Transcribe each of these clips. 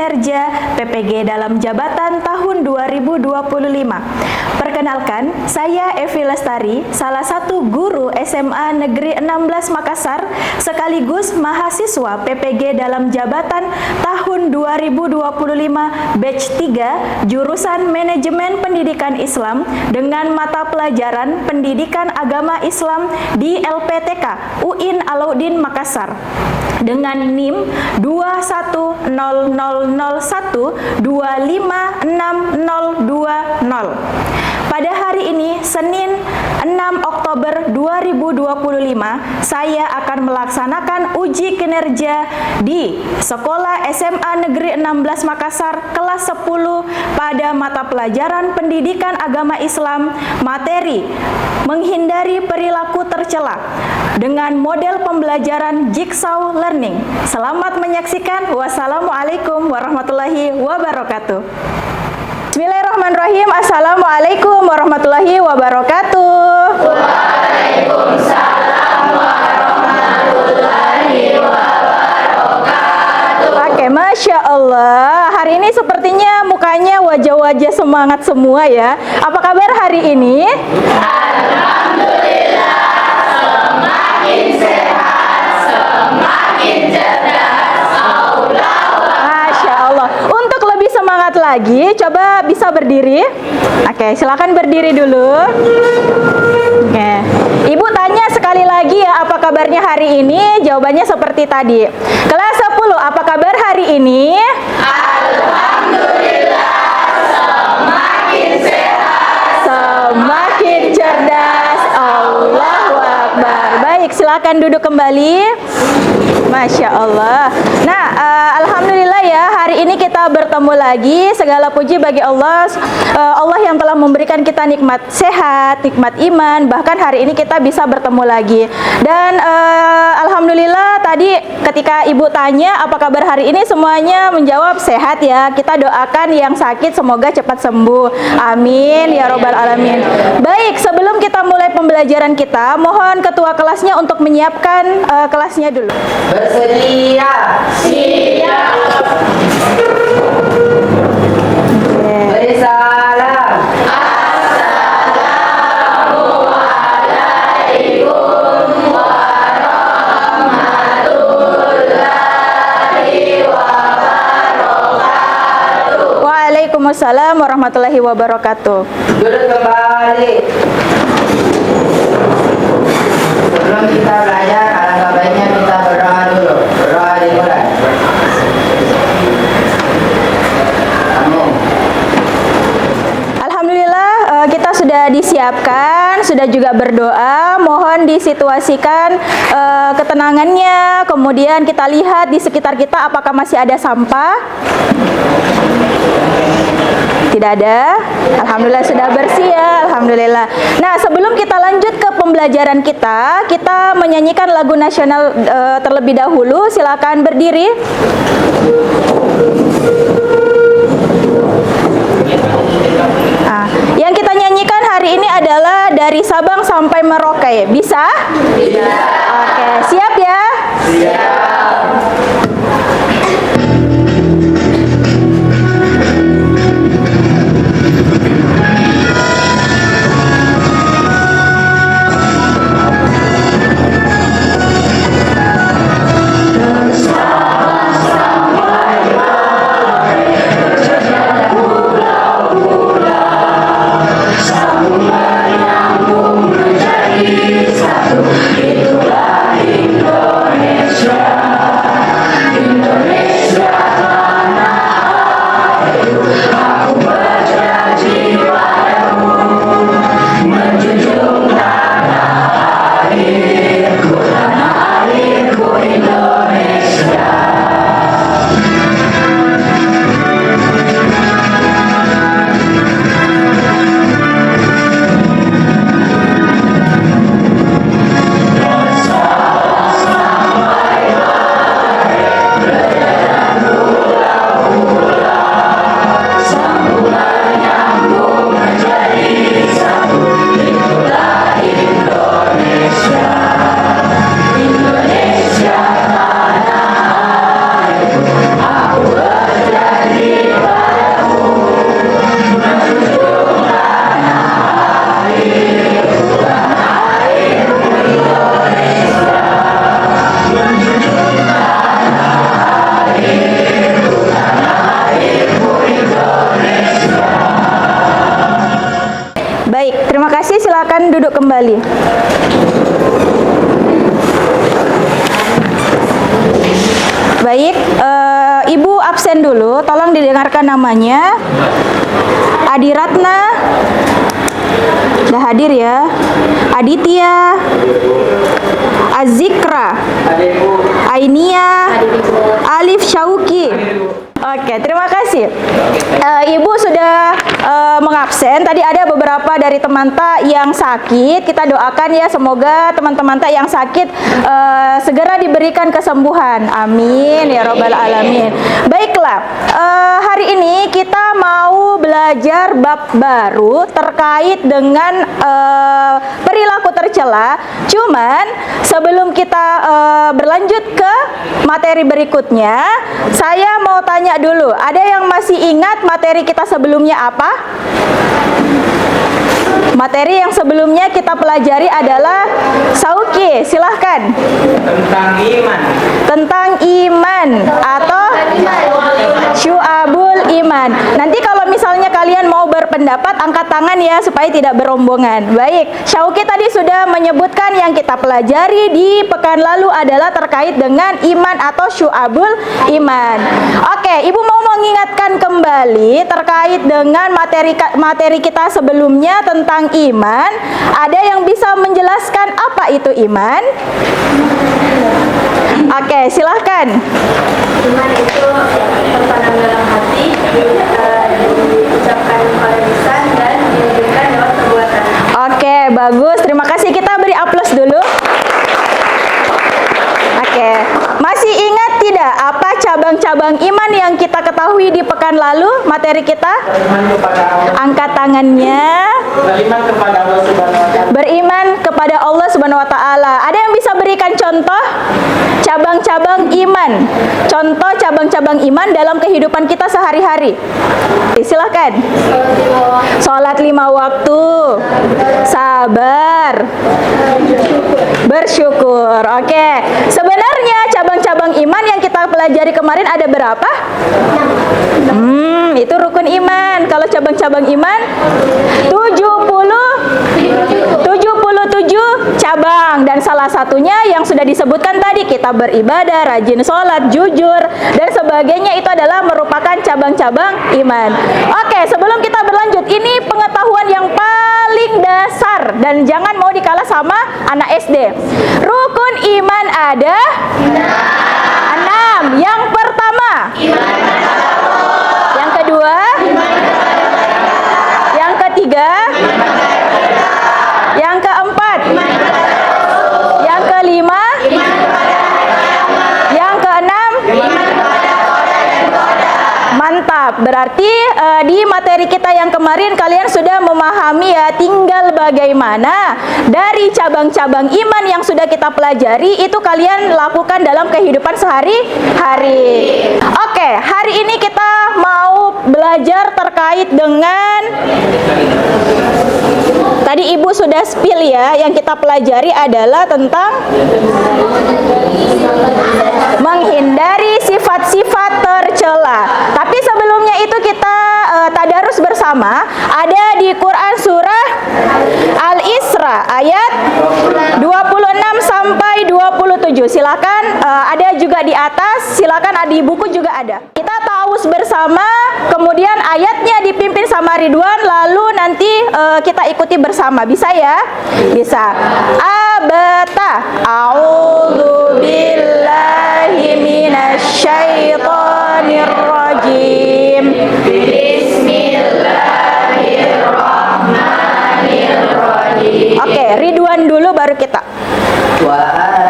kinerja PPG dalam jabatan tahun 2025. Perkenalkan, saya Evi Lestari, salah satu guru SMA Negeri 16 Makassar, sekaligus mahasiswa PPG dalam jabatan tahun 2025 batch 3, jurusan Manajemen Pendidikan Islam dengan mata pelajaran Pendidikan Agama Islam di LPTK UIN Alauddin Makassar dengan NIM 2100125620. Pada hari ini, Senin 6 Oktober 2025, saya akan melaksanakan uji kinerja di Sekolah SMA Negeri 16 Makassar kelas 10 pada mata pelajaran Pendidikan Agama Islam materi menghindari perilaku tercela dengan model pembelajaran Jigsaw Learning. Selamat menyaksikan. Wassalamualaikum warahmatullahi wabarakatuh. Bismillahirrahmanirrahim. Assalamualaikum warahmatullahi wabarakatuh. Waalaikumsalam warahmatullahi wabarakatuh. Oke, Masya Allah. Hari ini sepertinya mukanya wajah-wajah semangat semua ya. Apa kabar hari ini? Alhamdulillah, semakin sehat, semakin cerdas. Masya Allah. Untuk lebih semangat lagi, coba bisa berdiri. Oke, silakan berdiri dulu. Oke. Ibu tanya sekali lagi ya, apa kabarnya hari ini? Jawabannya seperti tadi. Kelas 10, apa kabar hari ini? Alhamdulillah, semakin sehat, Semakin cerdas. Allahu Akbar. Baik, silakan duduk kembali. Masya Allah. Nah, alhamdulillah ya, hari ini kita bertemu lagi. Segala puji bagi Allah, Allah yang telah memberikan kita nikmat sehat, nikmat iman. Bahkan hari ini kita bisa bertemu lagi. Dan alhamdulillah tadi ketika ibu tanya apa kabar hari ini, semuanya menjawab sehat ya. Kita doakan yang sakit semoga cepat sembuh. Amin ya robbal alamin. Baik, sebelum kita mulai pembelajaran kita, mohon ketua kelasnya untuk menyiapkan kelasnya dulu. bersedia, siap, beri salam. Assalamualaikum warahmatullahi wabarakatuh. Waalaikumsalam warahmatullahi wabarakatuh. Duduk kembali. Sebelum kita belajar, alangkah baiknya kita berdoa dulu. Berdoa dimulai. Alhamdulillah kita sudah disiapkan, sudah juga berdoa. Mohon disituasikan ketenangannya. Kemudian kita lihat di sekitar kita apakah masih ada sampah. Tidak ada. Alhamdulillah sudah bersih ya. Alhamdulillah. Nah, sebelum kita lanjut ke pembelajaran kita menyanyikan lagu nasional terlebih dahulu. Silakan berdiri. Yang kita nyanyikan hari ini adalah dari Sabang sampai Merauke. Bisa? Bisa. Oke, siap ya? Siap. Satu menyambung menjadi satu, itulah Silakan duduk kembali. Baik, Ibu absen dulu, tolong didengarkan namanya. Adi Ratna, udah hadir ya. Aditya, Azikra, Ainia, Alif Syauki. Oke, terima kasih. Ibu sudah mengabsen. Tadi ada beberapa dari teman tak yang sakit. Kita doakan ya, semoga teman-teman tak yang sakit segera diberikan kesembuhan. Amin ya robbal alamin. Baiklah, hari ini kita mau belajar bab baru terkait dengan perilaku tercela. Cuman sebelum kita berlanjut ke materi berikutnya, saya mau tanya dulu, ada yang masih ingat materi kita sebelumnya apa? Materi yang sebelumnya kita pelajari adalah Sauki, silahkan. Tentang iman. Tentang iman atau syu'abul iman. Nanti kalau misalnya kalian mau berpendapat, angkat tangan ya supaya tidak berombongan. Baik, Syauki tadi sudah menyebutkan yang kita pelajari di pekan lalu adalah terkait dengan iman atau syu'abul iman. Oke, Ibu mau mengingatkan kembali terkait dengan materi kita sebelumnya tentang iman. Ada yang bisa menjelaskan apa itu iman? Oke, silahkan. Iman itu tertanam dalam hati, diucapkan oleh lisan dan diwujudkan lewat perbuatan. Oke, bagus. Terima kasih. Kita beri aplaus dulu. Oke, masih ingat tidak apa cabang-cabang iman yang kita ketahui di pekan lalu materi kita? Beriman kepada Allah. Angkat tangannya. Beriman kepada Allah Subhanahu wa taala. Beriman kepada Allah Subhanahu wa taala. Ada yang bisa berikan contoh cabang-cabang iman? Contoh cabang-cabang iman dalam kehidupan kita sehari-hari. Silahkan. Sholat 5 waktu. Sabar. Bersyukur. Oke. Sebenarnya cabang-cabang iman yang kita pelajari kemarin ada berapa? Itu rukun iman. Kalau cabang-cabang iman 77 cabang, dan salah satunya yang sudah disebutkan tadi, kita beribadah, rajin sholat, jujur dan sebagainya, itu adalah merupakan cabang-cabang iman. Oke, sebelum kita berlanjut, ini pengetahuan yang paling dasar dan jangan mau dikalah sama anak SD. Rukun iman ada 6. Yang pertama, yang kedua, yang ketiga, yang keempat, yang kelima, yang keenam. Mantap, berarti di materi kita yang kemarin kalian sudah memahami ya, tinggal bagaimana dari cabang-cabang iman yang sudah kita pelajari itu kalian lakukan dalam kehidupan sehari-hari. Oke, hari ini kita mau belajar terkait dengan, tadi Ibu sudah spill ya, yang kita pelajari adalah tentang menghindari sifat-sifat tercela. Tapi sebelumnya itu kita tadarus bersama, ada di Quran surah Al-Isra ayat 26 sampai 27. Silakan, ada juga di atas, silakan di buku juga ada. Kita taus bersama, kemudian ayatnya dipimpin sama Ridwan, lalu nanti kita ikuti bersama. Bisa ya? Bisa. Abata, a'udzu billahi minasyaitonir rajim. Bismillahirrahmanirrahim. Oke, Ridwan dulu baru kita. Wa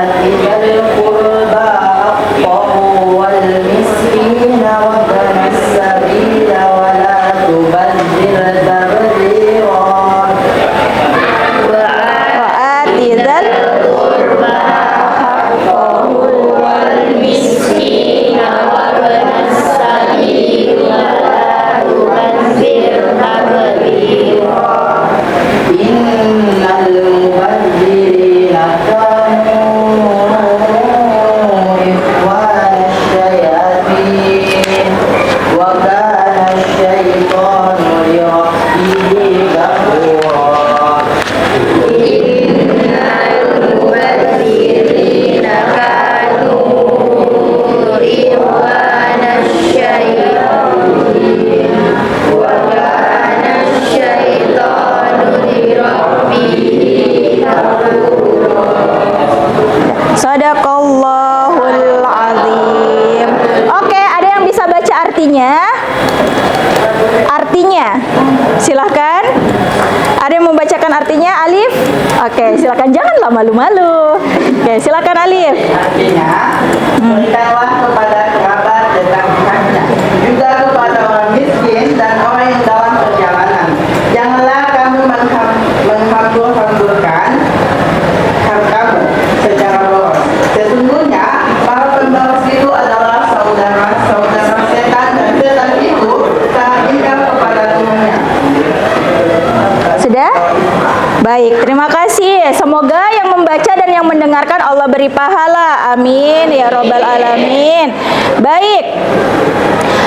atidal qurba haqqahu wal miskina wa banis sabila wa la tubazzir tabdira. Wa'atidal qurba haqqahu wal miskina wa banis sabila wa la tubazzir tabdira. Innal mubazzirina kanu Silahkan. Ada yang membacakan artinya, Alif? Oke, silakan, janganlah malu-malu. Oke, silakan Alif. Artinya, berikanlah kepada kerabat tentang haknya, juga kepada orang miskin dan orang yang dalam perjalanan. Janganlah kamu menghambur-hamburkan hartamu secara boros. Sesungguhnya para pemboros itu adalah saudara-saudara setan, dan setan itu sangat ingkar kepada Tuhannya. Sudah? Baik, terima kasih. Semoga yang membaca dan yang mendengarkan Allah beri pahala. Amin ya robbal alamin. Baik.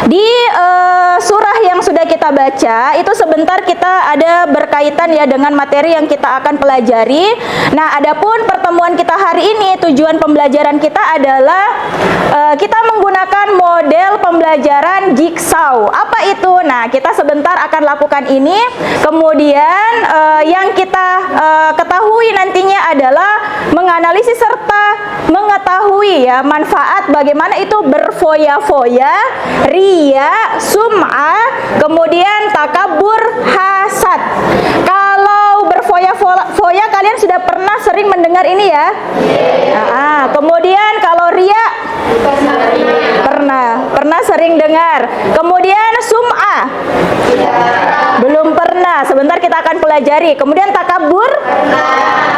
Di surah yang sudah kita baca itu sebentar kita ada berkaitan ya dengan materi yang kita akan pelajari. Nah, adapun pertemuan kita hari ini tujuan pembelajaran kita adalah kita menggunakan model pembelajaran jigsaw. Apa itu? Nah, kita sebentar akan lakukan ini. Kemudian yang kita ketahui nantinya adalah menganalisis serta mengetahui ya manfaat bagaimana itu berfoya-foya, ria, sum'ah, kemudian takabur, hasad. Kalau berfoya-foya kalian sudah pernah sering mendengar ini ya? Kemudian kalau ria pernah sering dengar. Kemudian sum'ah belum pernah. Sebentar kita akan pelajari. Kemudian takabur.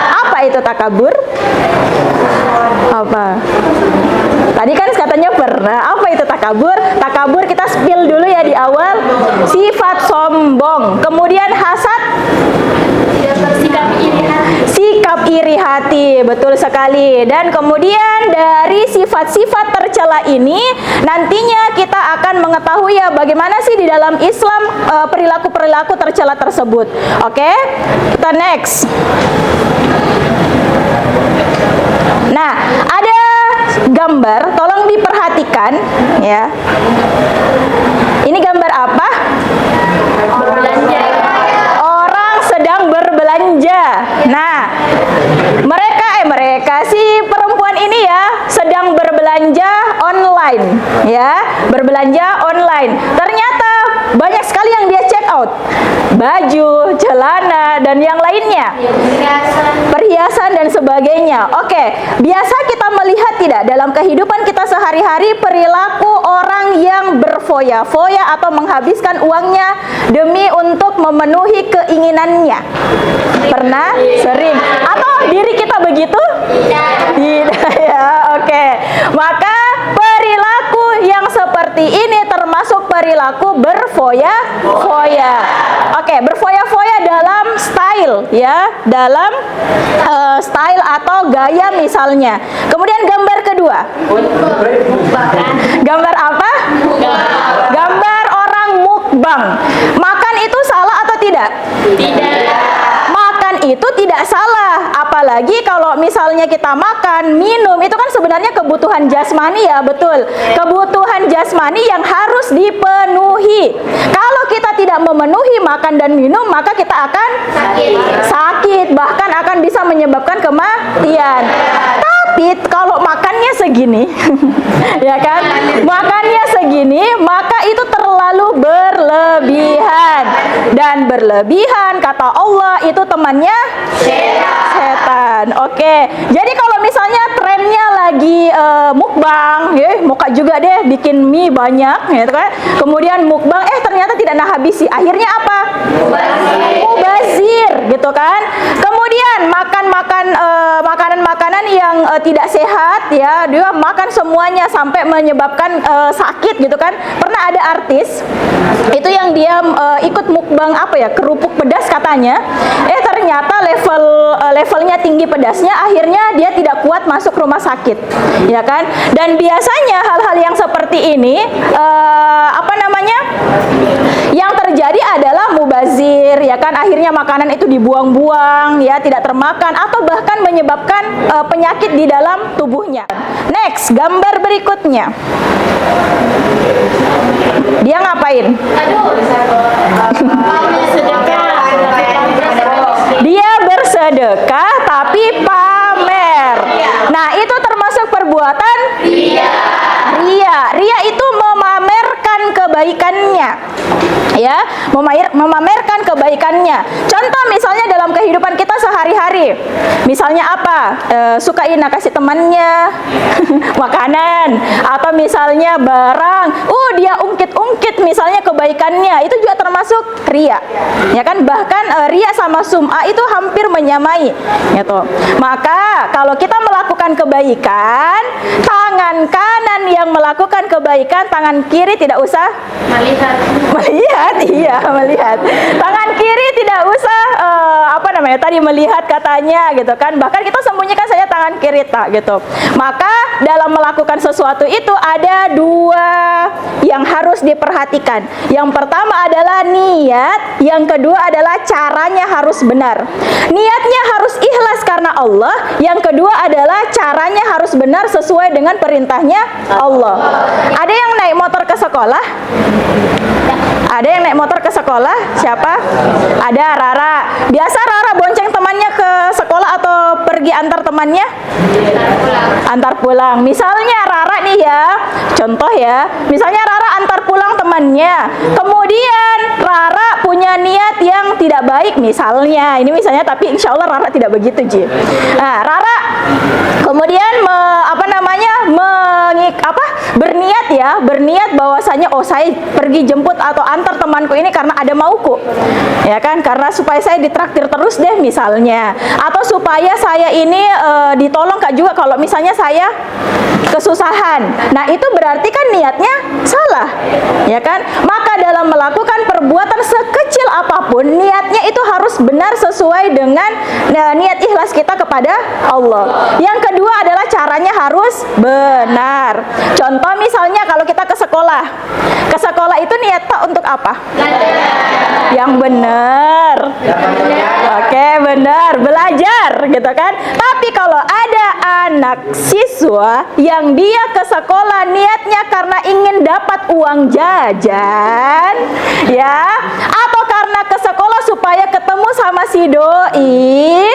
Apa itu takabur? Apa? Tadi kan katanya pernah. Apa itu takabur? Takabur kita spill dulu ya di awal. Sifat sombong. Kemudian hasad. Sikap iri hati, betul sekali. Dan kemudian dari sifat-sifat tercela ini nantinya kita akan mengetahui ya bagaimana sih di dalam Islam perilaku-perilaku tercela tersebut. Oke, kita next. Nah, ada gambar, tolong diperhatikan ya. Ini gambar apa? Orang sedang berbelanja. Nah, mereka si perempuan ini ya sedang berbelanja online ya, berbelanja online. Ternyata banyak sekali yang dia check out. Baju, celana dan yang lainnya. Perhiasan dan sebagainya. Oke, biasa kita melihat tidak dalam kehidupan kita sehari-hari perilaku orang yang berfoya-foya atau menghabiskan uangnya demi untuk memenuhi keinginannya. Pernah? Sering? Atau diri kita begitu? Tidak ya, oke. Maka perilaku yang seperti ini termasuk perilaku berfoya-foya. Oke, berfoya-foya dalam style ya, dalam style atau gaya misalnya. Kemudian gambar kedua. Gambar apa? Gambar orang mukbang. Makan itu salah atau tidak? Tidak. Makan itu tidak salah, apalagi kalau misalnya kita makan, minum, itu kan sebenarnya kebutuhan jasmani ya, betul. Kebutuhan jasmani yang harus dipenuhi. Kalau kita tidak memenuhi makan dan minum, maka kita akan sakit, bahkan akan bisa menyebabkan kematian. Tapi kalau makannya segini, ya kan? Makannya segini, maka itu terlalu berlebihan. Dan berlebihan, kata Allah, itu temannya setan. Oke. Jadi kalau misalnya trennya lagi mukbang, muka juga deh bikin mie banyak, gitu kan? Kemudian mukbang, ternyata tidak habis sih. Akhirnya apa? Mubazir, gitu kan? Kemudian makanan-makanan yang tidak sehat ya, dia makan semuanya sampai menyebabkan sakit gitu kan. Pernah ada artis itu yang dia ikut mukbang kerupuk pedas katanya, ternyata levelnya tinggi pedasnya, akhirnya dia tidak kuat masuk rumah sakit ya kan. Dan biasanya hal-hal yang seperti ini yang terjadi adalah mubazir ya kan, akhirnya makanan itu dibuang-buang ya, tidak termakan atau bahkan menyebabkan penyakit di dalam tubuhnya. Next, gambar berikutnya. Dia ngapain? Dia bersedekah tapi pamer. Nah, itu termasuk perbuatan ria. Ria itu memamerkan kebaikannya. ya, memamerkan kebaikannya. Contoh misalnya dalam kehidupan kita sehari-hari, misalnya apa, sukain kasih temannya makanan, atau misalnya barang, dia ungkit-ungkit misalnya kebaikannya, itu juga termasuk ria, ya kan? Bahkan ria sama sum'ah itu hampir menyamai, gitu. Maka kalau kita melakukan kebaikan, tangan kanan yang melakukan kebaikan, tangan kiri tidak usah melihat. Tangan kiri tidak usah melihat katanya, gitu kan. Bahkan kita sembunyikan saja tangan kiri tak, gitu. Maka dalam melakukan sesuatu itu ada dua yang harus diperhatikan. Yang pertama adalah niat, yang kedua adalah caranya harus benar. Niatnya harus ikhlas karena Allah, yang kedua adalah caranya harus benar sesuai dengan perintahnya Allah. Ada yang naik motor ke sekolah? Ada yang naik motor ke sekolah? Siapa? Ada, Rara. Biasa Rara bonceng temannya ke sekolah atau pergi antar temannya? Antar pulang. Misalnya Rara nih ya, contoh ya, misalnya Rara antar pulang temannya, kemudian Rara punya niat yang tidak baik misalnya, ini misalnya, tapi insya Allah Rara tidak begitu, Ji. Nah, Rara kemudian berniat bahwasanya saya pergi jemput atau antar temanku ini karena ada mauku, ya kan, karena supaya saya ditraktir terus deh misalnya, atau supaya saya ini ditolong Kak juga kalau misalnya saya kesusahan. Nah, itu berarti kan niatnya salah, ya kan? Maka dalam melakukan perbuatan sekecil apapun, niatnya itu harus benar sesuai dengan niat ikhlas kita kepada Allah. Yang kedua adalah caranya harus benar. Contoh misalnya kalau kita ke sekolah itu niat tak untuk apa? Yang benar. Oke, benar, belajar, gitu kan? Tapi kalau ada anak siswa yang dia ke sekolah niatnya karena ingin dapat uang jajan, ya, atau karena ke sekolah supaya ketemu sama si doi,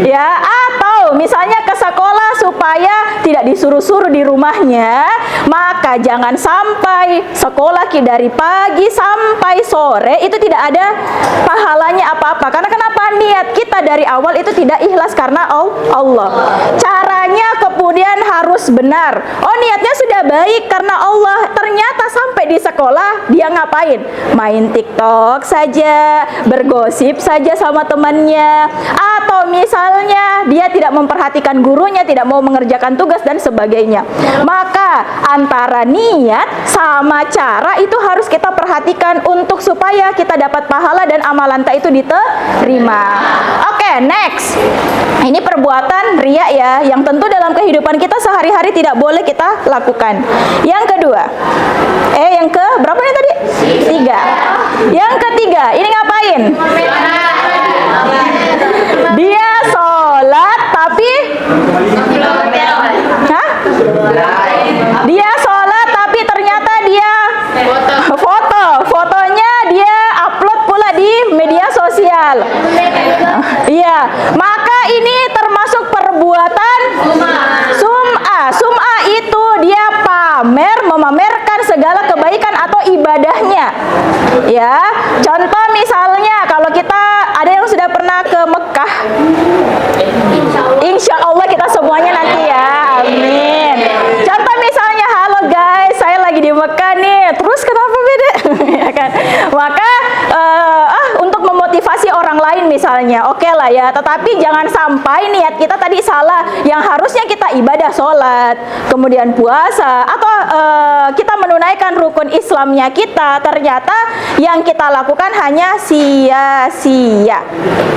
ya, atau misalnya ke sekolah supaya tidak disuruh-suruh di rumahnya, maka jangan sampai sekolah dari pagi sampai sore itu tidak ada pahalanya apa-apa. Karena kenapa? Niat kita dari awal itu tidak ikhlas karena Allah. Caranya kemudian harus benar. Oh, niatnya sudah baik karena Allah, ternyata sampai di sekolah dia ngapain? Main TikTok saja, bergosip saja sama temannya, atau misalnya dia tidak memperhatikan gurunya, tidak mau mengerjakan tugas dan sebagainya. Maka antara niat sama cara itu harus kita perhatikan untuk supaya kita dapat pahala dan amalan itu diterima. Oke, next. Ini perbuatan riya ya, yang tentu dalam kehidupan kita sehari-hari tidak boleh kita lakukan. Yang kedua, yang ke berapa nih tadi? 3. Yang ketiga, ini ngapain? Dia sholat tapi dia sholat tapi ternyata dia fotonya dia upload pula di media sosial. Iya, maka ini termasuk perbuatan sum'ah. Sum'ah itu dia memamerkan segala kebaikan atau ibadahnya. Ya, contoh misalnya kalau kita ada yang sudah pernah ke Mekah, insya Allah kita semuanya nanti ya, amin. Contoh misalnya, halo guys, saya lagi di Mekah nih, terus kenapa beda? Ya kan? Maka untuk memotivasi orang lain misalnya, oke lah ya, tetapi jangan sampai niat kita tadi salah. Yang harusnya kita ibadah sholat, kemudian puasa, atau kita menunaikan rukun Islamnya kita, ternyata yang kita lakukan hanya sia-sia.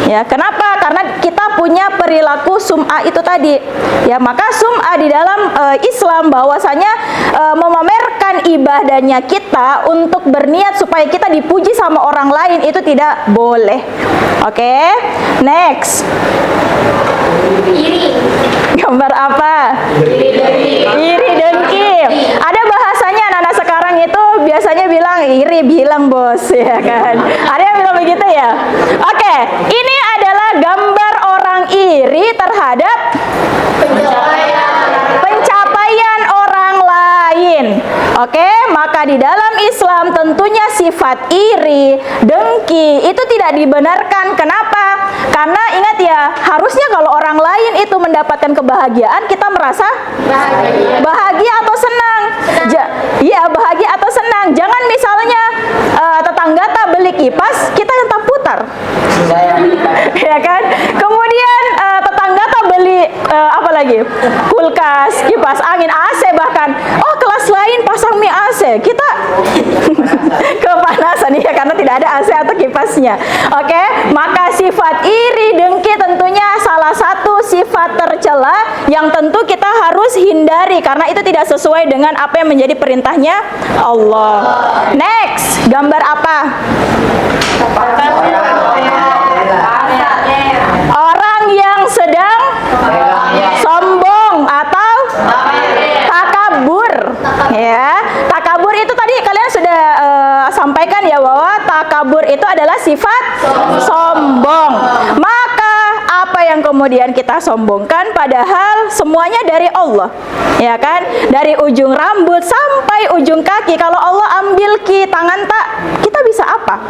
Ya, kenapa? Karena kita punya perilaku sum'ah itu tadi. Ya, maka sum'ah di dalam Islam bahwasanya memamerkan ibadahnya kita untuk berniat supaya kita dipuji sama orang lain itu tidak boleh. Oke, next. Iri. Gambar apa? Iri dengki. Ada bahasanya anak-anak sekarang itu biasanya bilang iri, bilang bos, ya kan? Ada yang bilang begitu ya? Oke, ini adalah gambar orang iri terhadap pencapaian orang lain. Oke, maka di dalam Islam tentunya sifat iri, dengki itu tidak dibenarkan. Kenapa? Karena ingat ya, harusnya kalau orang lain itu mendapatkan kebahagiaan, kita merasa bahagia atau senang. Iya, bahagia atau senang. Jangan misalnya tetangga tak beli kipas, kita yang tak putar. Ya kan? Kemudian tetangga tak beli apa lagi? Kulkas, kipas angin, AC bahkan. Oh, kelas lain pasang mie AC, kita kepanasan ya karena tidak ada AC atau kipasnya. Oke, maka sifat iri, dengki tentunya salah satu sifat tercela yang tentu kita harus hindari karena itu tidak sesuai dengan apa yang menjadi perintahnya Allah. Next, gambar apa? Orang yang sedang sombong atau takabur. Ya, takabur itu tadi kalian sudah sampaikan ya bahwa takabur itu adalah sifat sombong. Maka apa yang kemudian kita sombongkan padahal semuanya dari Allah. Ya kan? Dari ujung rambut sampai ujung kaki. Kalau Allah ambil tangan tak, kita bisa apa?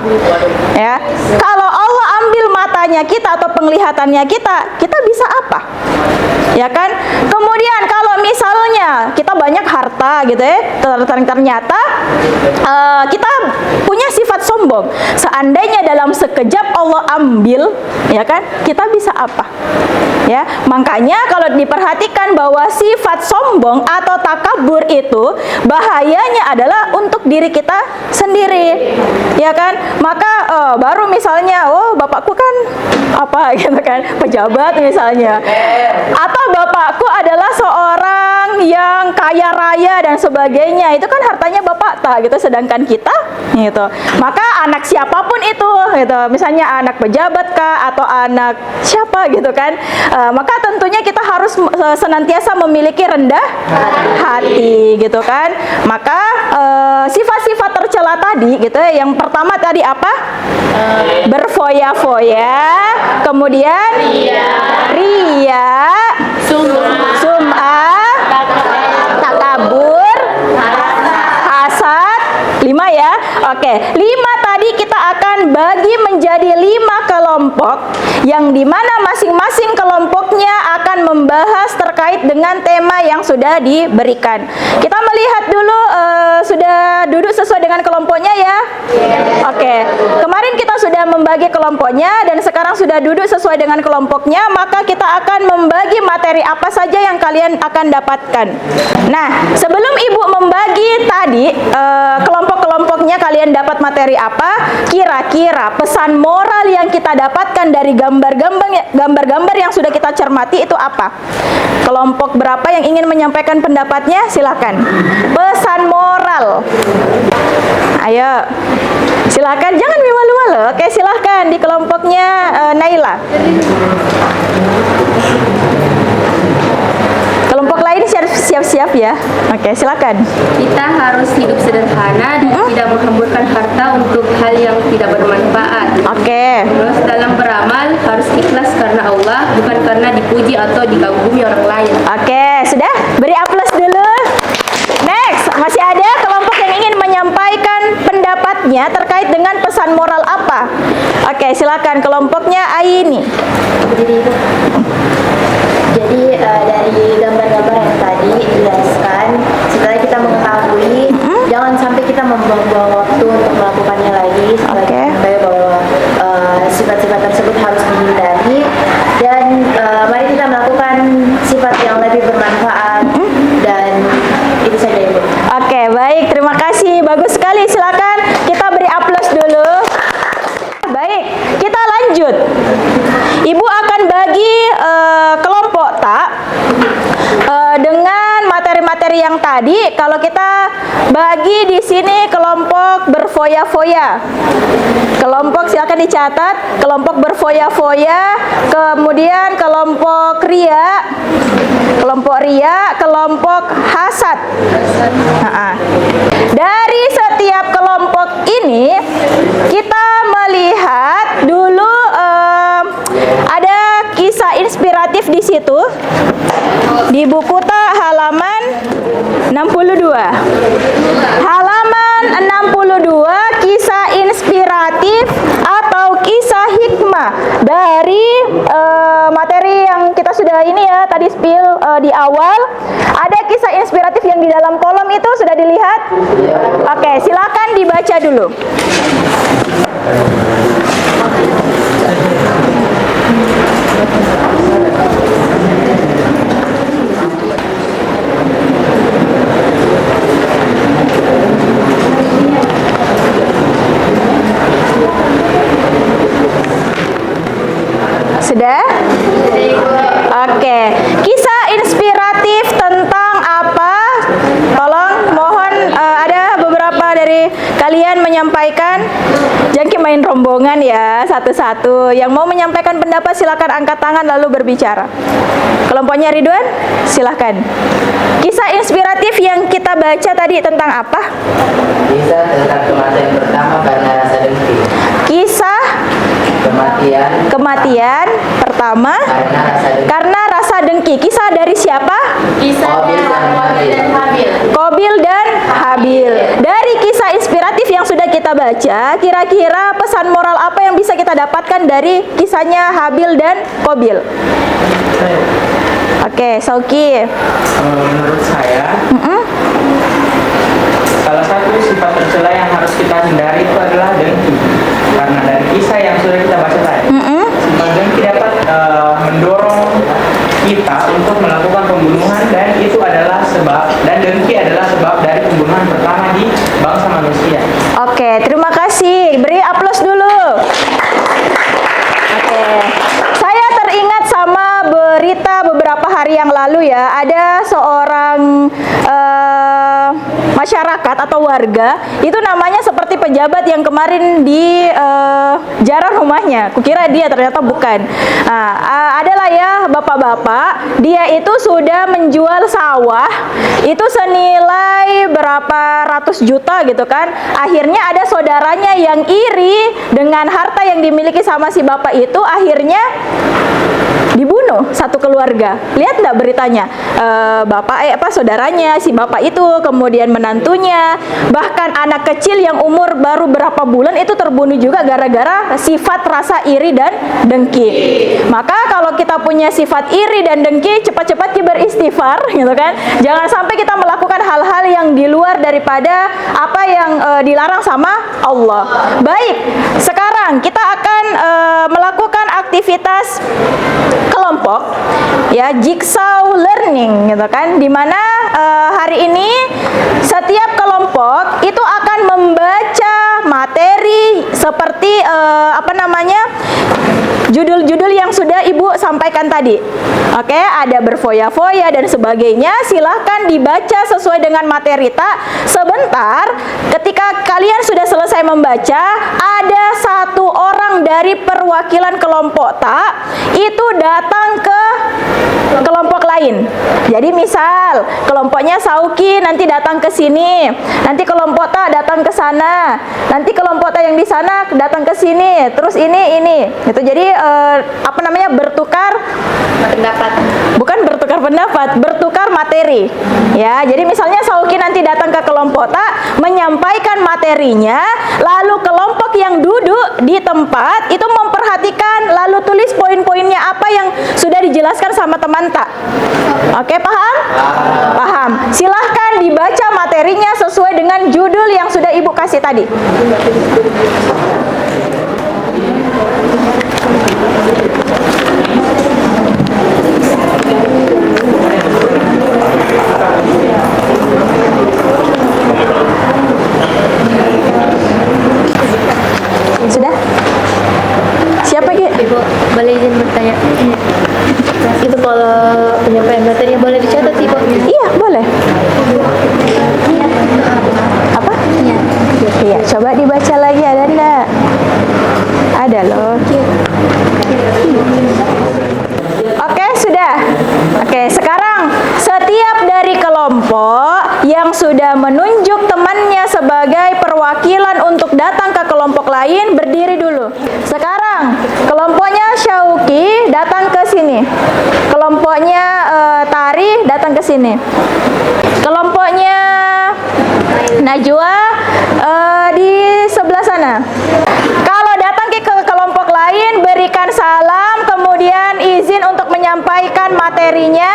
Ya. Kalau Allah ambil matanya kita atau penglihatannya kita bisa apa? Ya kan? Kemudian kalau misalnya kita banyak harta gitu ya, ternyata kita punya sifat sombong. Seandainya dalam sekejap Allah ambil, ya kan? Kita bisa apa? Ya, makanya kalau diperhatikan bahwa sifat sombong atau takabur itu bahayanya adalah untuk diri kita sendiri. Ya kan? Maka baru misalnya, oh bapakku kan apa gitu kan, pejabat misalnya. Atau bapakku adalah seorang yang kaya raya dan sebagainya. Itu kan hartanya bapak tak gitu, sedangkan kita gitu. Maka anak siapapun itu gitu, misalnya anak pejabat kah atau anak siapa gitu kan. Maka tentunya kita harus senantiasa memiliki rendah hati gitu kan. Maka sifat-sifat tercela tadi gitu ya. Yang pertama tadi apa? Berfoya-foya, kemudian ria, sum'ah, takabur, hasad. 5 ya. Oke, 5 tadi kita akan bagi menjadi 5 kelompok yang dimana masing-masing kelompoknya akan membahas terkait dengan tema yang sudah diberikan. Kita melihat dulu sudah duduk sesuai dengan kelompoknya ya. Oke, kemarin kita sudah membagi kelompoknya dan sekarang sudah duduk sesuai dengan kelompoknya, maka kita akan membagi materi apa saja yang kalian akan dapatkan. Nah, sebelum ibu membagi tadi kelompok-kelompoknya, kalian dapat materi apa? Kira-kira pesan moral yang kita dapatkan dari gambar-gambar yang sudah kita cermati itu apa? Kelompok berapa yang ingin menyampaikan pendapatnya? Silakan. Pesan moral. Ayo. Silakan, jangan malu-malu. Oke, silakan di kelompoknya Naila. Kelompok lain siap-siap ya. Oke, silakan. Kita harus hidup sederhana dan tidak menghamburkan harta untuk hal yang tidak bermanfaat. Oke. Terus dalam beramal harus ikhlas karena Allah, bukan karena dipuji atau dikagumi orang lain. Oke, sudah? Beri aplaus dulu. Next, masih ada kelompok yang ingin menyampaikan pendapatnya terkait dengan pesan moral apa? Oke, silakan kelompoknya Aini. Jadi dari gambar-gambar yang tadi dijelaskan, setelah kita mengetahui, jangan sampai kita membuang-buang waktu untuk melakukannya lagi. Setelah kita mengetahui bahwa sifat-sifat tersebut harus dihindari, dan mari kita melakukan sifat yang lebih bermanfaat, dan itu saja Ibu. Oke, baik, terima kasih. Bagus sekali, silakan kita beri aplaus dulu. Baik, kita lanjut. Ibu akan bagi kelompok tak dengan materi-materi yang tadi. Kalau kita bagi di sini kelompok berfoya-foya. Kelompok silakan dicatat, kelompok berfoya-foya, kemudian kelompok ria, kelompok hasad. Dari setiap kelompok ini kita melihat dulu ada kisah inspiratif di situ di buku tak halaman 62. Halaman 62, kisah inspiratif atau kisah hikmah dari materi yang kita sudah ini ya tadi spill di awal. Ada kisah inspiratif yang di dalam kolom itu sudah dilihat? Oke, silakan dibaca dulu. Sudah? Oke. Kisah inspiratif tentang apa? Tolong mohon ada beberapa dari kalian menyampaikan. Jangan main rombongan ya, satu-satu. Yang mau menyampaikan pendapat silakan angkat tangan lalu berbicara. Kelompoknya Ridwan, silakan. Kisah inspiratif yang kita baca tadi tentang apa? Kisah tentang kematian pertama karena rasa dengki. Kisah kematian pertama karena rasa dengki. Kisah dari siapa? Qabil dan Habil. Qabil dan Habil. Dari kisah inspiratif yang sudah kita baca, kira-kira pesan moral apa yang bisa kita dapatkan dari kisahnya Habil dan Qabil? Oke, Sauki. Menurut saya, salah satu sifat tercela yang harus kita hindari itu adalah dengki. Karena dari kisah yang sudah kita baca tadi, sifat dengki dapat mendorong kita untuk melakukan pembunuhan, dan itu adalah sebab, dan dengki adalah sebab dari pembunuhan pertama di bangsa manusia. Oke, terima kasih. Beri aplaus dulu. Oke. Saya teringat sama berita beberapa hari yang lalu ya. Ada seorang masyarakat atau warga, itu namanya seperti pejabat yang kemarin di jarah rumahnya. Kukira dia, ternyata bukan. Nah, adalah ya bapak-bapak, dia itu sudah menjual sawah itu senilai berapa ratus juta gitu kan. Akhirnya ada saudaranya yang iri dengan harta yang dimiliki sama si bapak itu, akhirnya dibunuh satu keluarga. Lihat nggak beritanya? Saudaranya si bapak itu, kemudian menantunya, bahkan anak kecil yang umur baru berapa bulan itu terbunuh juga gara-gara sifat rasa iri dan dengki. Maka kalau kita punya sifat iri dan dengki, cepat-cepat beristighfar gitu kan. Jangan sampai kita melakukan hal-hal yang di luar daripada apa yang dilarang sama Allah. Baik, sekarang kita akan melakukan aktivitas kelompok ya, jigsaw learning gitu kan, dimana hari ini setiap kelompok itu akan membaca materi seperti judul-judul yang sudah ibu sampaikan tadi. Oke, ada berfoya-foya dan sebagainya. Silahkan dibaca sesuai dengan materi. Sebentar, ketika kalian sudah selesai membaca, ada satu orang dari perwakilan kelompok itu datang ke kelompok lain. Jadi misal kelompoknya Sauki nanti datang ke sini, nanti kelompok datang ke sana, nanti kelompok yang di sana datang ke sini, terus ini gitu. Jadi bertukar pendapat. Bukan bertukar pendapat, bertukar materi. Ya, jadi misalnya Sauki nanti datang ke kelompok menyampaikan materinya, lalu kelompok yang duduk di tempat itu memperhatikan lalu tulis poin-poinnya apa yang sudah dijelaskan sama teman Oke, paham? Paham. Silahkan dibaca materinya sesuai dengan judul yang sudah ibu kasih tadi. Sudah? Siapa Ki? Ibu, boleh izin bertanya? Itu kalau penyampaian materinya boleh dicatat, Ibu? Iya, boleh. Apa? Iya, coba dibaca lagi, ada enggak? Ada loh. Oke, sudah. Oke, sekarang setiap dari kelompok yang sudah menunjuk temannya sebagai perwakilan untuk datang ke kelompok lain, berdiri dulu. Sekarang kelompoknya Syauki datang ke sini. Kelompoknya Tari datang ke sini. Kelompoknya Najwa di sebelah sana. Kalau datang ke kelompok lain, berikan salam, kemudian izin untuk menyampaikan materinya.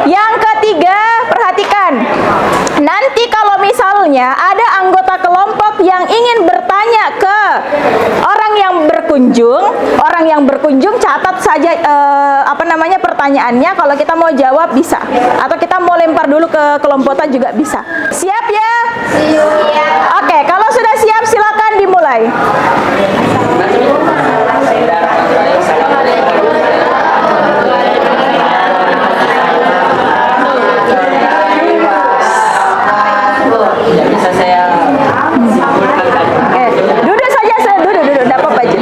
Yang ketiga, perhatikan. Nanti kalau misalnya ada anggota kelompok yang ingin bertanya ke orang yang berkunjung, catat saja pertanyaannya. Kalau kita mau jawab bisa, atau kita mau lempar dulu ke kelompokan juga bisa. Siap ya? Siap. Oke, kalau sudah siap silakan dimulai. Bisa saya Duduk saja, duduk, tidak apa-apa aja.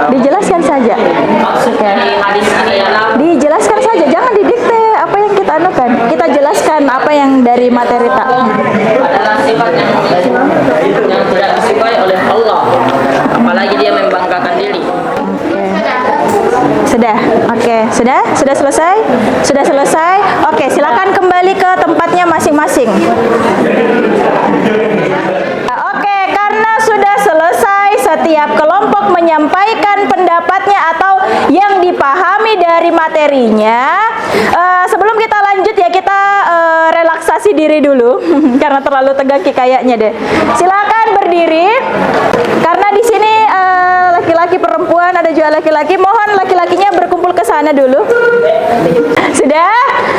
Dijelaskan saja. Oke. Dijelaskan saja, jangan didikte apa yang kita anukan. Kita jelaskan apa yang dari materi tak. adalah sifat yang tidak disukai oleh Allah, apalagi dia membanggakan diri. Sudah, oke, sudah selesai, sudah selesai. Oke, silakan kembali ke tempatnya masing-masing. Oke, karena sudah selesai, setiap kelompok menyampaikan pendapatnya atau yang dipahami dari materinya. Sebelum kita lanjut ya, kita relaksasi diri dulu karena terlalu tegang kayaknya deh. Silakan berdiri. Karena di sini laki-laki, perempuan, ada juga laki-laki. Mohon laki-lakinya berkumpul ke sana dulu. Sudah?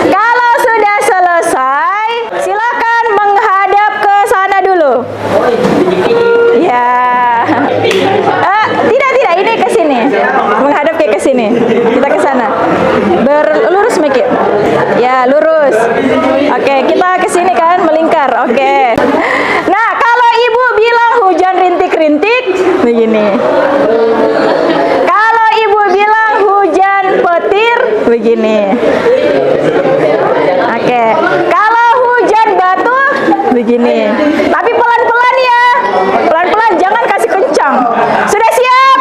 Kalau sudah selesai, silakan menghadap ke sana dulu. Ya. Tidak, ini ke sini. Menghadap ke sini. Kita ke sana. Lurus Miki. Ya, lurus. Oke, kita ke sini kan, melingkar. Oke. Nah, kalau ibu bilang hujan rintik-rintik, begini. Kalau ibu bilang hujan petir, begini. Oke. Kalau hujan batu, begini. Tapi pelan-pelan ya. Pelan-pelan, jangan kasih kencang. Sudah siap?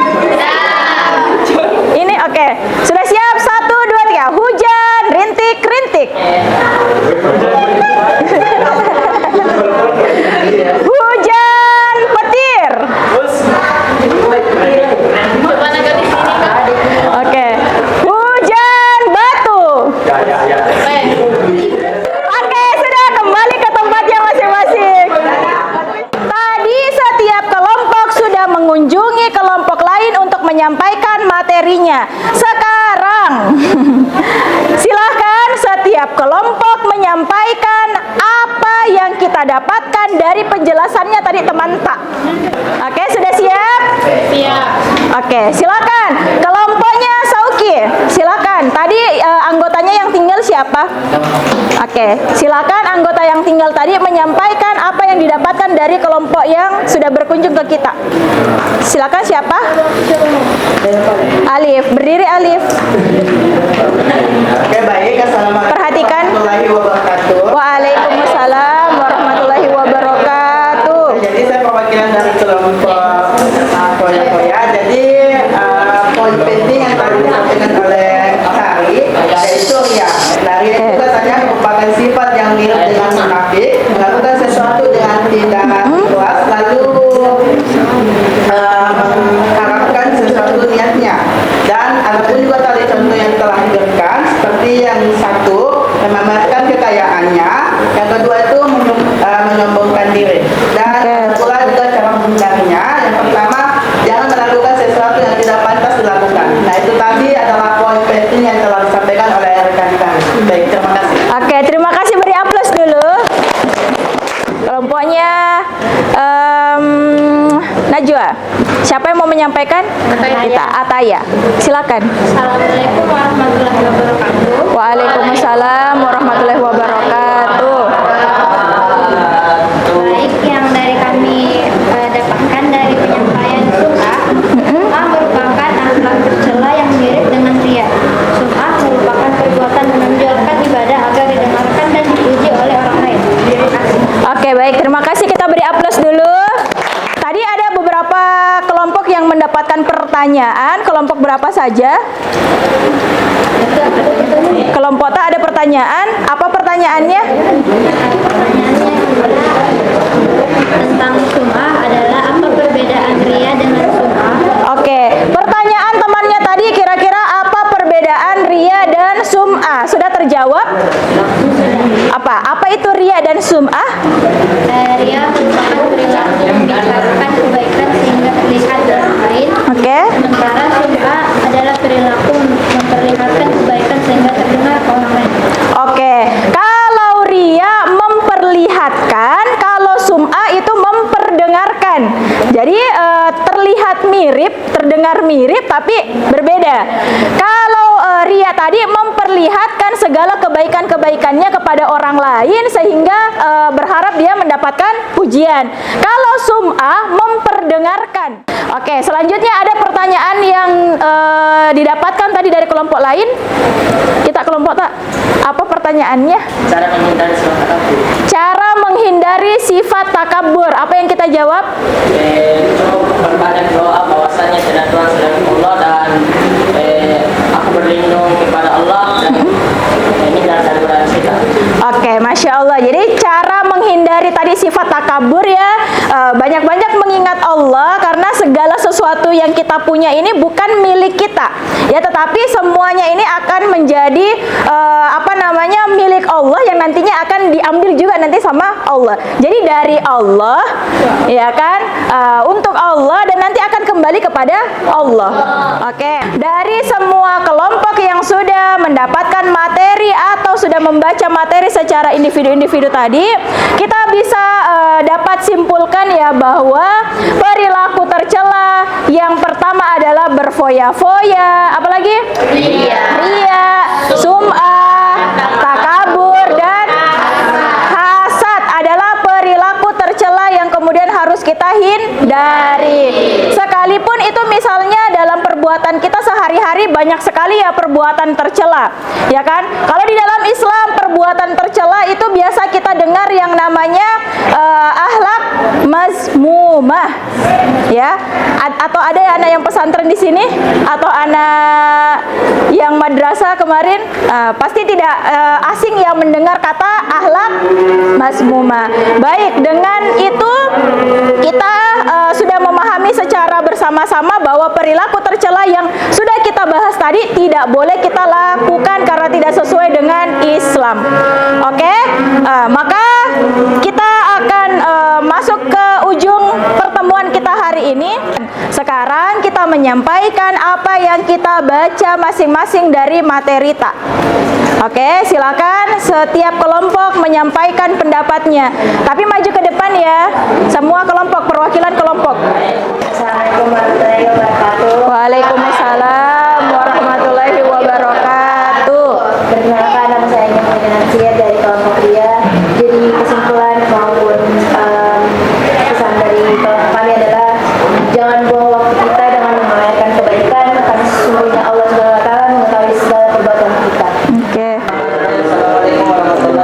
Ini oke. Sudah siap? 1, 2, 3. Hujan rintik-rintik. Hujan petir. Oke. Hujan batu. Oke, sudah kembali ke tempatnya masing-masing. Tadi setiap kelompok sudah mengunjungi kelompok lain untuk menyampaikan materinya. Sekarang silahkan setiap kelompok menyampaikan apa yang kita dapatkan dari penjelasannya tadi teman tak. Oke, sudah siap? Siap. Oke, silakan. Kelompoknya Sauki, silakan. Tadi anggotanya yang tinggal siapa? Oke, silakan anggota yang tinggal tadi menyampaikan apa yang didapatkan dari kelompok yang sudah berkunjung ke kita. Silakan siapa? Alif, berdiri Alif. Oke, baik. Assalamualaikum Perhatikan. warahmatullahi wabarakatuh. Waalaikumsalam warahmatullahi wabarakatuh. Jadi saya perwakilan dari kelompok Koya. Jadi poin penting yang tadi disampaikan oleh Sari yaitu ria. Nah, ria itu katanya merupakan sifat yang mirip dengan munafik, melakukan sesuatu dengan tidak ikhlas, lalu mengharapkan sesuatu niatnya. Dan ada pun juga tadi contoh yang telah diberikan, seperti yang satu memamerkan kekayaannya, yang kedua itu menyombongkan diri, dan pula juga cara menghindarinya. Yang pertama, jangan melakukan sesuatu yang tidak pantas dilakukan. Nah, itu tadi adalah poin penting yang telah disampaikan oleh rekan-rekan. Baik, terima kasih. Oke, terima kasih, beri aplaus dulu. Kelompoknya Najwa. Siapa yang mau menyampaikan? Kita, Ataya. Silakan. Assalamualaikum warahmatullahi wabarakatuh. Waalaikumsalam warahmatullahi wabarakatuh. Baik, yang dari kami dapatkan dari penyampaian sum'ah merupakan akhlak tercela yang mirip dengan ria. Sum'ah merupakan perbuatan menonjolkan ibadah agar didengarkan dan dipuji oleh orang lain. Terima kasih. Oke, baik. Terima kasih. Kita beri aplaus dulu. siapa saja? Kelompok tak ada pertanyaan. Apa pertanyaannya? Tentang sum'ah adalah apa perbedaan ria dengan sum'ah? Oke, pertanyaan temannya tadi kira-kira apa perbedaan ria dan sum'ah? Sudah terjawab? Apa itu ria dan sum'ah? Ria merupakan perilaku membicarakan kebaikan sehingga terlihat orang lain. Oke. Sementara sum'ah adalah perilaku memperlihatkan kebaikan sehingga terdengar ke orang lain. Oke, kalau ria memperlihatkan, kalau sum'ah itu memperdengarkan. Jadi terlihat mirip, terdengar mirip, tapi berbeda. Kalau ria tadi memperlihatkan segala kebaikan-kebaikannya kepada orang lain sehingga berharap dia mendapatkan pujian. Kalau sum'ah memperdengarkan. Oke, selanjutnya ada pertanyaan yang didapatkan tadi dari kelompok lain. Kita kelompok tak? Apa pertanyaannya? Cara menghindari sifat takabur. Cara menghindari sifat takabur. Apa yang kita jawab? Itu berbanyak doa bahwasanya tidak Tuhan selain Allah dan aku berlindung kepada Allah dan menghindar dari godaan setan. Oke, Masya Allah. Jadi cara menghindari tadi sifat takabur ya, banyak-banyak mengingat Allah karena segala sesuatu yang kita punya ini bukan milik kita, ya, tetapi semuanya ini akan menjadi milik Allah yang nantinya akan diambil juga nanti sama Allah. Jadi dari Allah, ya kan, untuk Allah dan nanti akan kembali kepada Allah. Oke, dari semua kelompok yang sudah mendapatkan materi atau sudah membaca materi secara individu-individu tadi, kita bisa dapat simpulkan ya bahwa perilaku tercela yang pertama adalah berfoya-foya, apalagi ria, sum'ah, takabur dan hasad adalah perilaku tercela yang kemudian harus kita hindari. Sekalipun itu misalnya dalam perbuatan kita sehari-hari banyak sekali ya perbuatan tercela, ya kan? Kalau di dalam Islam perbuatan tercela itu biasa kita dengar yang namanya akhlak mazmumah, ya. Atau ada anak yang pesantren di sini atau anak yang madrasah kemarin pasti tidak asing ya mendengar kata akhlak mazmumah. Baik, dengan itu kita sudah memahami secara bersama-sama bahwa perilaku tercela yang sudah kita bahas tadi tidak boleh kita lakukan karena tidak sesuai dengan Islam. Oke, maka kita akan masuk ke ujung pertemuan kita hari ini. Sekarang kita menyampaikan apa yang kita baca masing-masing dari materi tak. Oke, silakan setiap kelompok menyampaikan pendapatnya. Tapi maju ke depan ya, semua kelompok, perwakilan kelompok. Assalamualaikum warahmatullahi wabarakatuh. Waalaikumsalam warahmatullahi wabarakatuh. Perkenalkan, nama saya Nadia dari kelompok Ria. Jadi kesimpulan maupun pesan dari kelompok kami adalah jangan buang waktu kita dengan merayakan kebaikan karena sesungguhnya Allah SWT mengetahui segala perbuatan kita. Oke.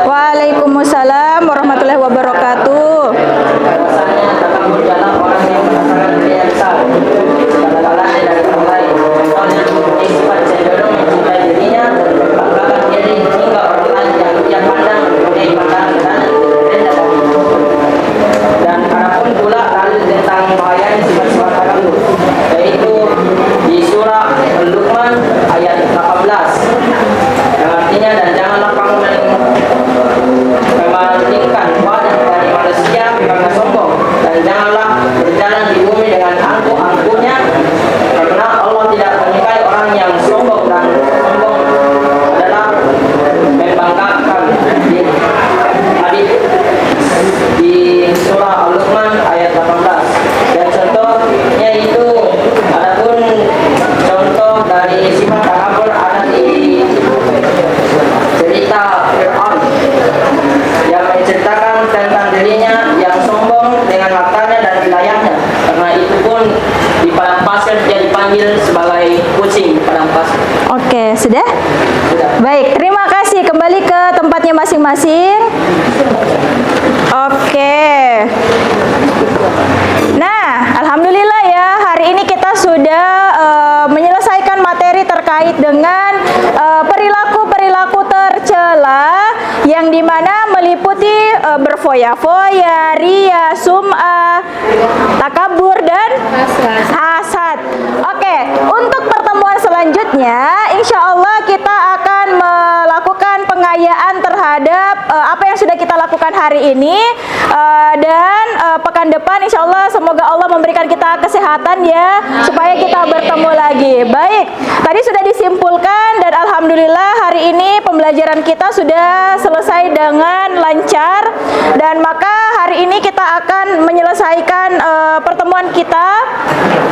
Waalaikumsalam warahmatullahi wabarakatuh. Bahwasanya takabur adalah orang yang merasakan diri yang besar. Segala-galanya dari orang lain. Orang yang mempunyai sifat cenderung mencintai dirinya, membanggakan diri hingga orang lain yang dia pandang mempunyai pandangan rendah darinya. Dan adapun pula dalil tentang bahayanya sifat-sifat takabur, yaitu di surah Al-Luqman ayat 18. Yang artinya, dan janganlah kamu memalingkan wajah dari manusia karena sombong, dan janganlah berjalan di bumi dengan angkuh-angkuhnya, karena Allah tidak menyukai orang yang sombong, dan sombong adalah membanggakan diri. Di surah Al-Luqman ayat 18. Dan contohnya itu, adapun contoh dari sifat takabur ada di cerita Fir'aun yang menceritakan tentang dirinya yang sombong dengan hartanya dan wilayahnya. Karena itu pun di padang pasir dia dipanggil sebagai kucing di padang pasir. Oke, sudah? Sudah. Baik, terima kasih. Kembali ke tempatnya masing-masing. Oke. Nah, alhamdulillah ya, hari ini kita sudah menyelesaikan terkait dengan perilaku-perilaku tercela yang dimana meliputi berfoya-foya, ria, sum'ah, takabur, dan hasad. Oke, untuk pertemuan selanjutnya, insya Allah kita akan melakukan pengayaan terhadap apa yang sudah kita lakukan hari ini, dan pekan depan insya Allah semoga Allah memberikan kita kesehatan ya, supaya kita bertemu lagi. Baik, tadi sudah disimpulkan dan alhamdulillah hari ini pembelajaran kita sudah selesai dengan lancar, dan maka hari ini kita akan menyelesaikan pertemuan kita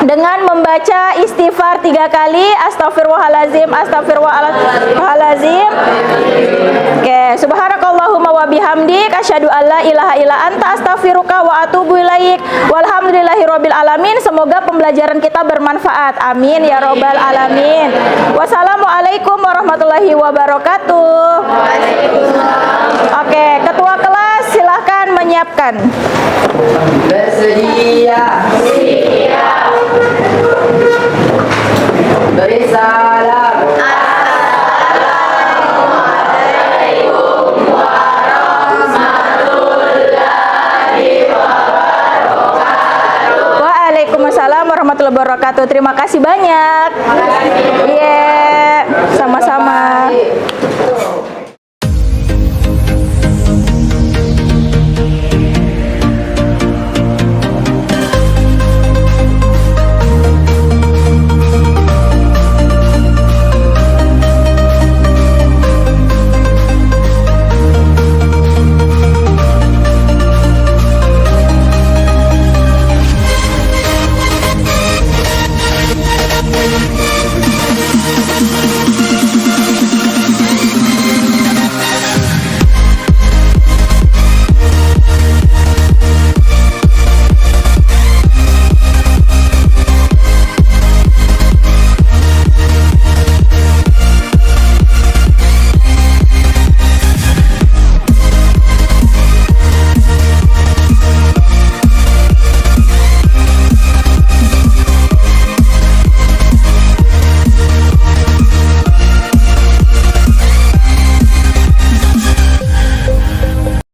dengan membaca istighfar 3 kali. Astagfirullahalazim, astagfirullahalazim. Oke, subhanakallahumma wa bihamdik asyhadu alla ilaha illa anta astaghfiruka wa atubu ilaik. Walhamdulillahirabbil alamin. Semoga pembelajaran kita bermanfaat. Amin ya robbal alamin. Wassalamualaikum warahmatullahi wabarakatuh. Oke, ketua kelas silahkan menyiapkan. Bersedia. Beri salam. Waalaikumsalam warahmatullahi wabarakatuh. Terima kasih banyak. Iya.